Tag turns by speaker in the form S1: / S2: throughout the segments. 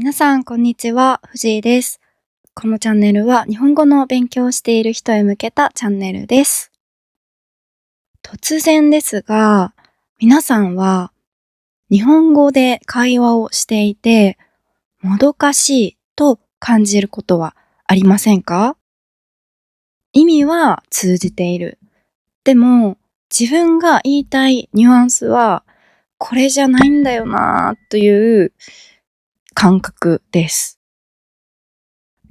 S1: 皆さん、こんにちは。藤井です。このチャンネルは日本語の勉強をしている人へ向けたチャンネルです。突然ですが、皆さんは日本語で会話をしていて、もどかしいと感じることはありませんか？意味は通じている。でも、自分が言いたいニュアンスは、これじゃないんだよなという感覚です。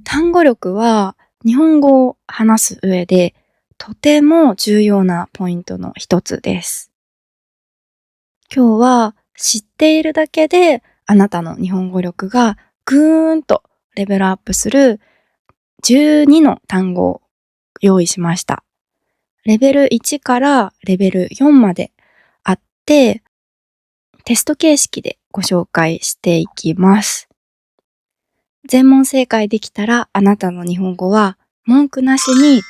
S1: 単語力は日本語を話す上でとても重要なポイントの一つです。今日は知っているだけであなたの日本語力がぐーんとレベルアップする12の単語を用意しました。レベル1からレベル4まであって、テスト形式でご紹介していきます。全問正解できたらあなたの日本語は文句なしに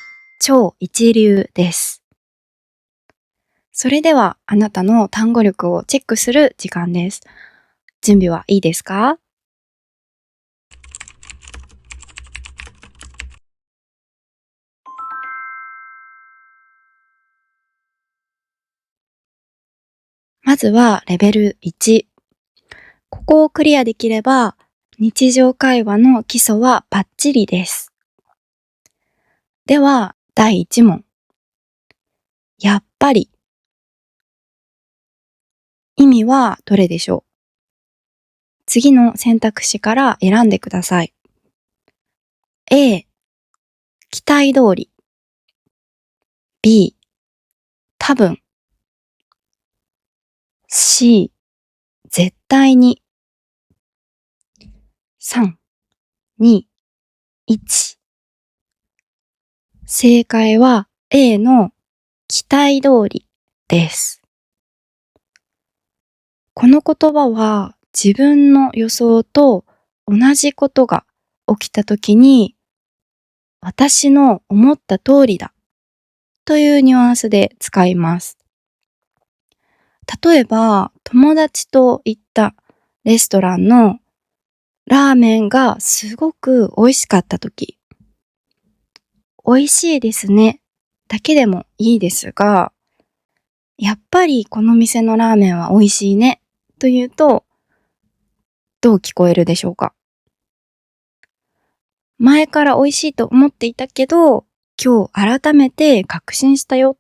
S1: 超一流です。それではあなたの単語力をチェックする時間です。準備はいいですか？まずはレベル1。ここをクリアできれば日常会話の基礎はバッチリです。では第1問。やっぱり。意味はどれでしょう？次の選択肢から選んでください。A、期待通り。B、多分。C、絶対に。3、2、1。正解は A の期待通りです。この言葉は自分の予想と同じことが起きたときに私の思った通りだというニュアンスで使います。例えば友達と行ったレストランのラーメンがすごく美味しかったとき、美味しいですねだけでもいいですが、やっぱりこの店のラーメンは美味しいねというとどう聞こえるでしょうか？前から美味しいと思っていたけど、今日改めて確信したよ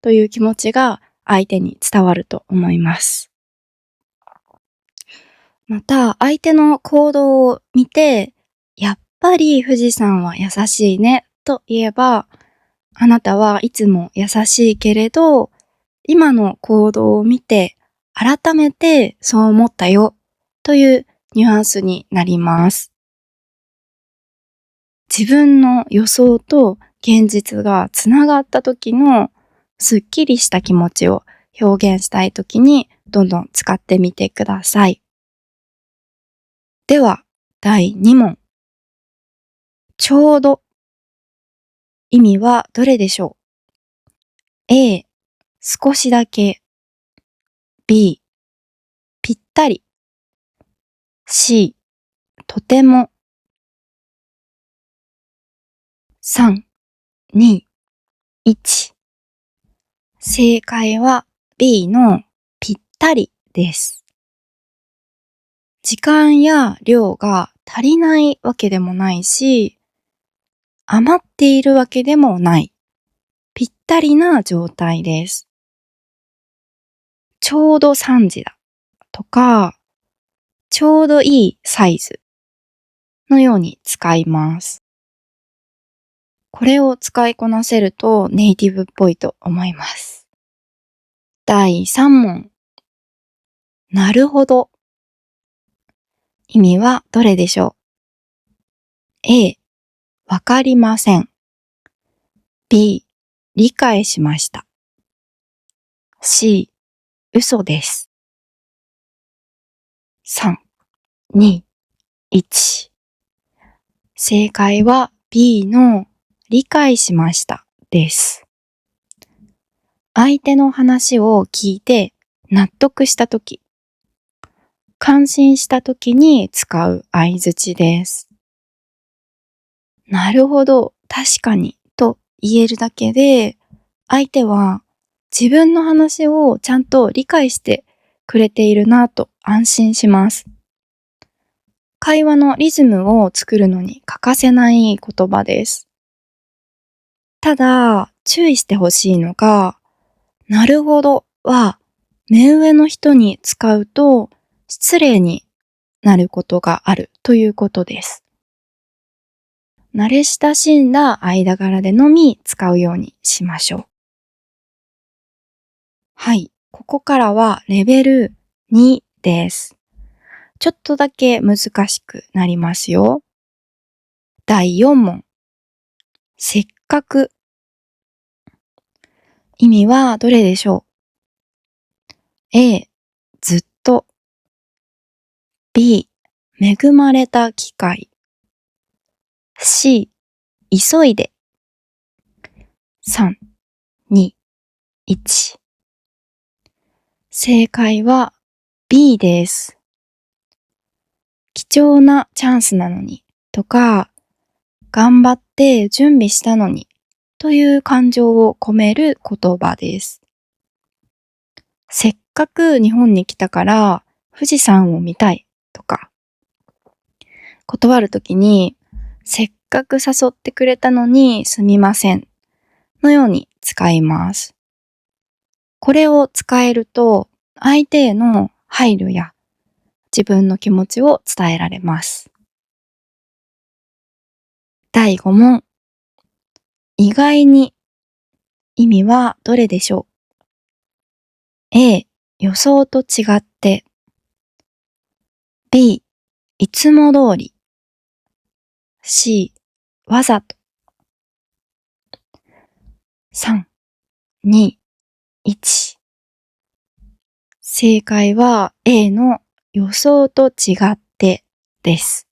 S1: という気持ちが相手に伝わると思います。また、相手の行動を見て、やっぱり富士山は優しいねと言えば、あなたはいつも優しいけれど、今の行動を見て改めてそう思ったよというニュアンスになります。自分の予想と現実がつながった時のすっきりした気持ちを表現したい時にどんどん使ってみてください。では、第2問。ちょうど。意味はどれでしょう？ A、少しだけ。B、ぴったり。C、とても。3、2、1。正解は B のぴったりです。時間や量が足りないわけでもないし、余っているわけでもない。ぴったりな状態です。ちょうど3時だとか、ちょうどいいサイズのように使います。これを使いこなせるとネイティブっぽいと思います。第3問。なるほど。意味はどれでしょう？ A、わかりません。B、理解しました。C、嘘です。3、2、1。正解は B の理解しましたです。相手の話を聞いて納得したとき、感心した時に使う相槌です。なるほど、確かに、と言えるだけで、相手は自分の話をちゃんと理解してくれているなと安心します。会話のリズムを作るのに欠かせない言葉です。ただ、注意してほしいのが、なるほどは目上の人に使うと失礼になることがあるということです。慣れ親しんだ間柄でのみ使うようにしましょう。はい、ここからはレベル2です。ちょっとだけ難しくなりますよ。第4問。せっかく。意味はどれでしょう？ A、ずっと。B、恵まれた機会。C、急いで。3、2、1。正解は B です。貴重なチャンスなのにとか、頑張って準備したのにという感情を込める言葉です。せっかく日本に来たから富士山を見たいとか、断るときにせっかく誘ってくれたのにすみませんのように使います。これを使えると相手への配慮や自分の気持ちを伝えられます。第5問。意外に。意味はどれでしょう？ A、予想と違って。B、いつも通り。C、わざと。3、2、1。正解は A の予想と違ってです。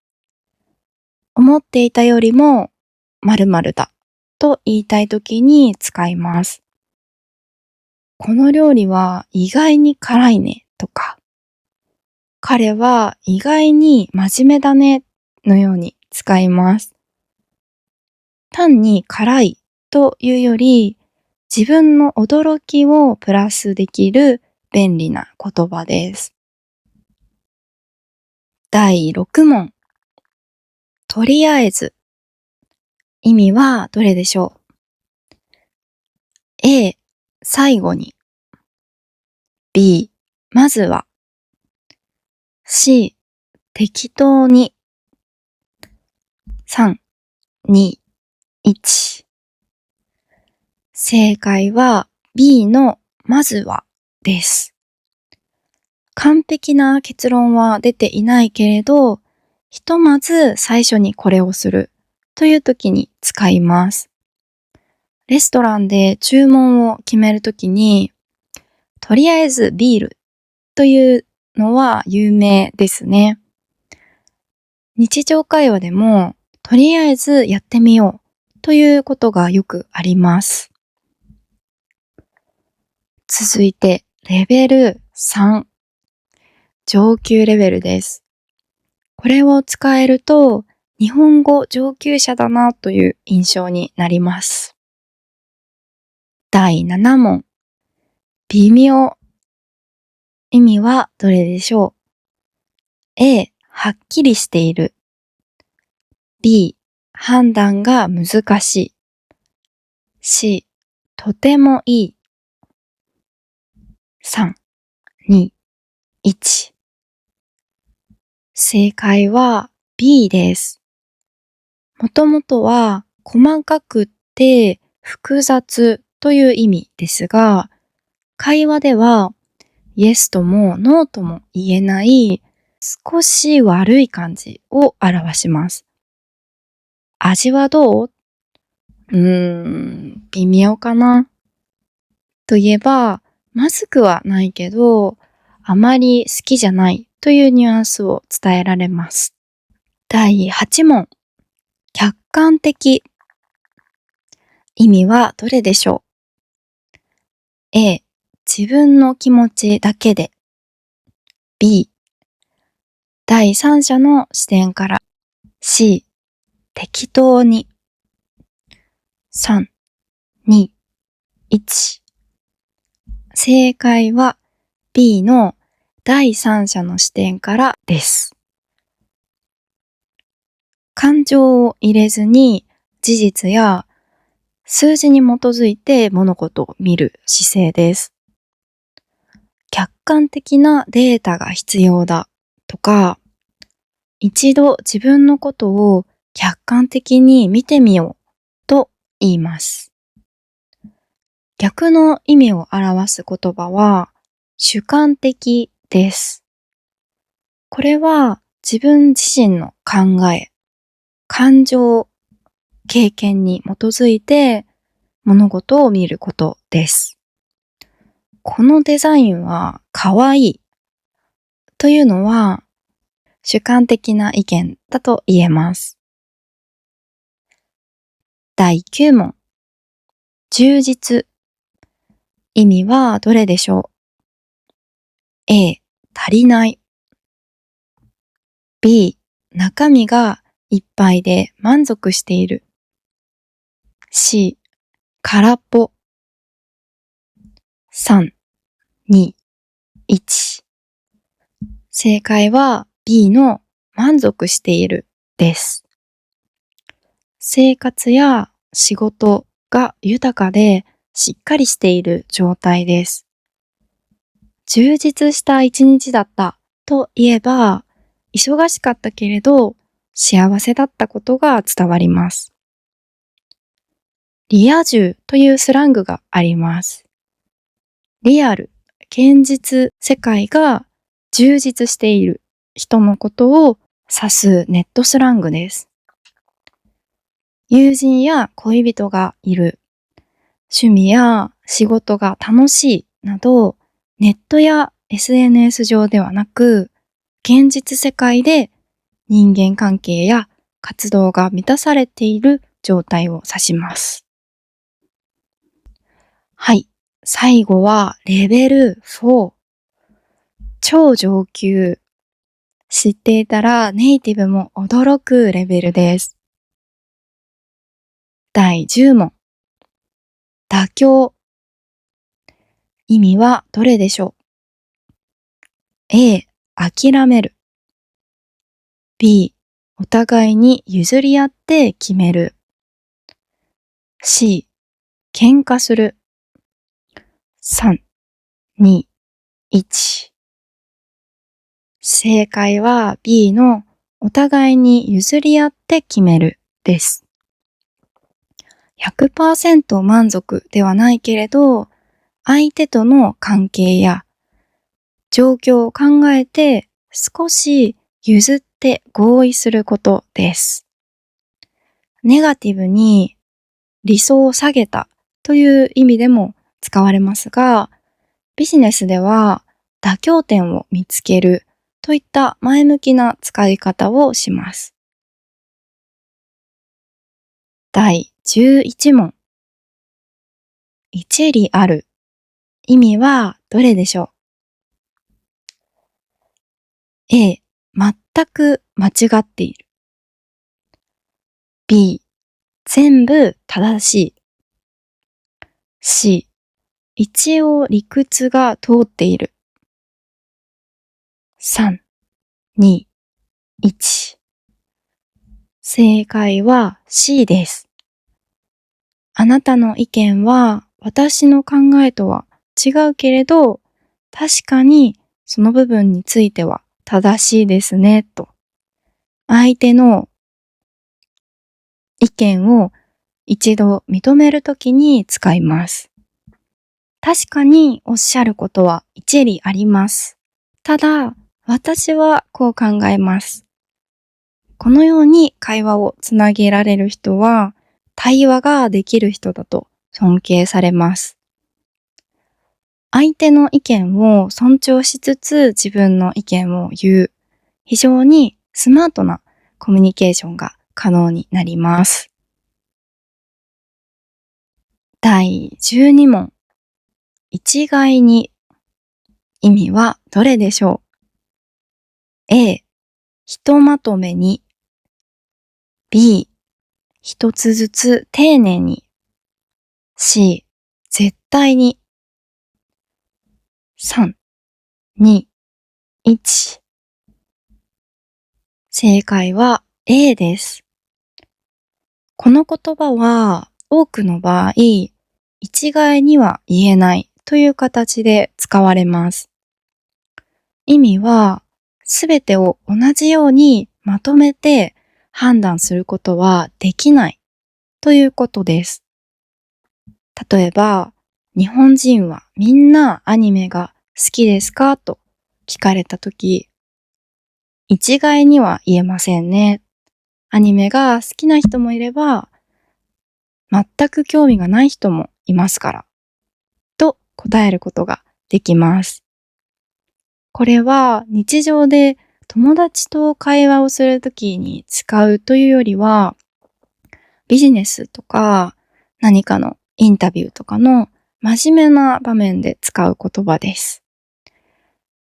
S1: 思っていたよりも〇〇だと言いたいときに使います。この料理は意外に辛いねとか、彼は意外に真面目だねのように使います。単に辛いというより、自分の驚きをプラスできる便利な言葉です。第6問。とりあえず。意味はどれでしょう？ A、最後に。B、まずは。C、適当に。3、2、1。正解は B のまずはです。完璧な結論は出ていないけれど、ひとまず最初にこれをするという時に使います。レストランで注文を決めるときに、とりあえずビールというのは有名ですね。日常会話でも、とりあえずやってみようということがよくあります。続いて、レベル3。上級レベルです。これを使えると、日本語上級者だなという印象になります。第7問。微妙。意味はどれでしょう？ A、はっきりしている。B、判断が難しい。C、とてもいい。3、2、1。正解は B です。もともとは細かくって複雑という意味ですが、会話ではイエスともノーとも言えない少し悪い感じを表します。味はどう？微妙かなといえば、まずくはないけど、あまり好きじゃないというニュアンスを伝えられます。第8問。客観的。意味はどれでしょう？ A、自分の気持ちだけで。B、第三者の視点から。C、適当に。3、2、1。正解は B の第三者の視点からです。感情を入れずに事実や数字に基づいて物事を見る姿勢です。客観的なデータが必要だとか、一度自分のことを客観的に見てみようと言います。逆の意味を表す言葉は主観的です。これは自分自身の考え、感情、経験に基づいて物事を見ることです。このデザインは可愛いというのは主観的な意見だと言えます。第9問。充実。意味はどれでしょう？ A、足りない。B、中身がいっぱいで満足している。C、空っぽ。3、2、1。正解は B の満足しているです。生活や仕事が豊かでしっかりしている状態です。充実した一日だったといえば、忙しかったけれど幸せだったことが伝わります。リア充というスラングがあります。リアル、現実世界が充実している人のことを指すネットスラングです。友人や恋人がいる、趣味や仕事が楽しいなど、ネットや SNS 上ではなく、現実世界で人間関係や活動が満たされている状態を指します。はい。最後はレベル4。超上級。知っていたらネイティブも驚くレベルです。第10問。妥協。意味はどれでしょう？ A、諦める。B、お互いに譲り合って決める。C、喧嘩する。3、2、1。正解は B のお互いに譲り合って決めるです。100% 満足ではないけれど、相手との関係や状況を考えて少し譲って合意することです。ネガティブに理想を下げたという意味でも使われますが、ビジネスでは妥協点を見つけるといった前向きな使い方をします。第11問。一理ある。意味はどれでしょう？ A、全く間違っている。B、全部正しい。C、一応理屈が通っている。3、2、1。正解は C です。あなたの意見は私の考えとは違うけれど、確かにその部分については正しいですね、と。相手の意見を一度認めるときに使います。確かにおっしゃることは一理あります。ただ、私はこう考えます。このように会話をつなげられる人は、対話ができる人だと尊敬されます。相手の意見を尊重しつつ自分の意見を言う。非常にスマートなコミュニケーションが可能になります。第12問。一概に。意味はどれでしょう？ A、ひとまとめに。B、一つずつ丁寧に。C、絶対に。3、2、1。正解は A です。この言葉は多くの場合、一概には言えないという形で使われます。意味は、すべてを同じようにまとめて判断することはできないということです。例えば、日本人はみんなアニメが好きですかと聞かれたとき、一概には言えませんね。アニメが好きな人もいれば、全く興味がない人もいますから、と答えることができます。これは日常で友達と会話をするときに使うというよりは、ビジネスとか何かのインタビューとかの真面目な場面で使う言葉です。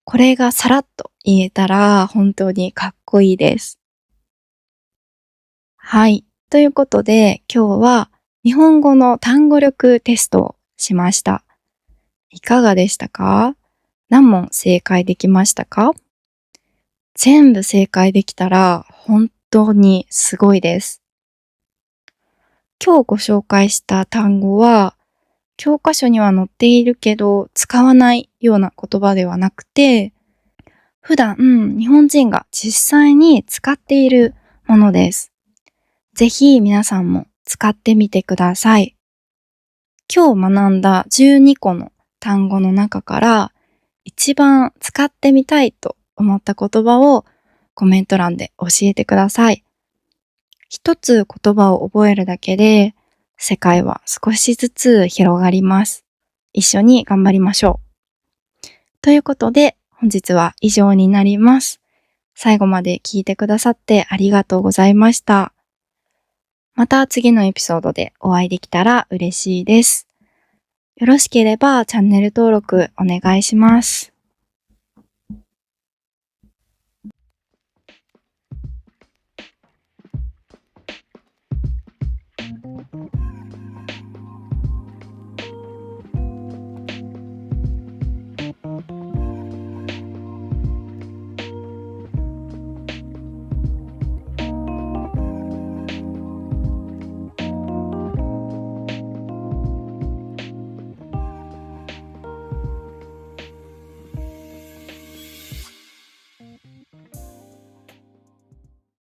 S1: これがさらっと言えたら本当にかっこいいです。はい。ということで今日は日本語の単語力テストをしました。いかがでしたか？何問正解できましたか？全部正解できたら本当にすごいです。今日ご紹介した単語は教科書には載っているけど使わないような言葉ではなくて、普段日本人が実際に使っているものです。ぜひ皆さんも使ってみてください。今日学んだ12個の単語の中から一番使ってみたいと思った言葉をコメント欄で教えてください。一つ言葉を覚えるだけで世界は少しずつ広がります。一緒に頑張りましょう。ということで本日は以上になります。最後まで聞いてくださってありがとうございました。また次のエピソードでお会いできたら嬉しいです。よろしければチャンネル登録お願いします。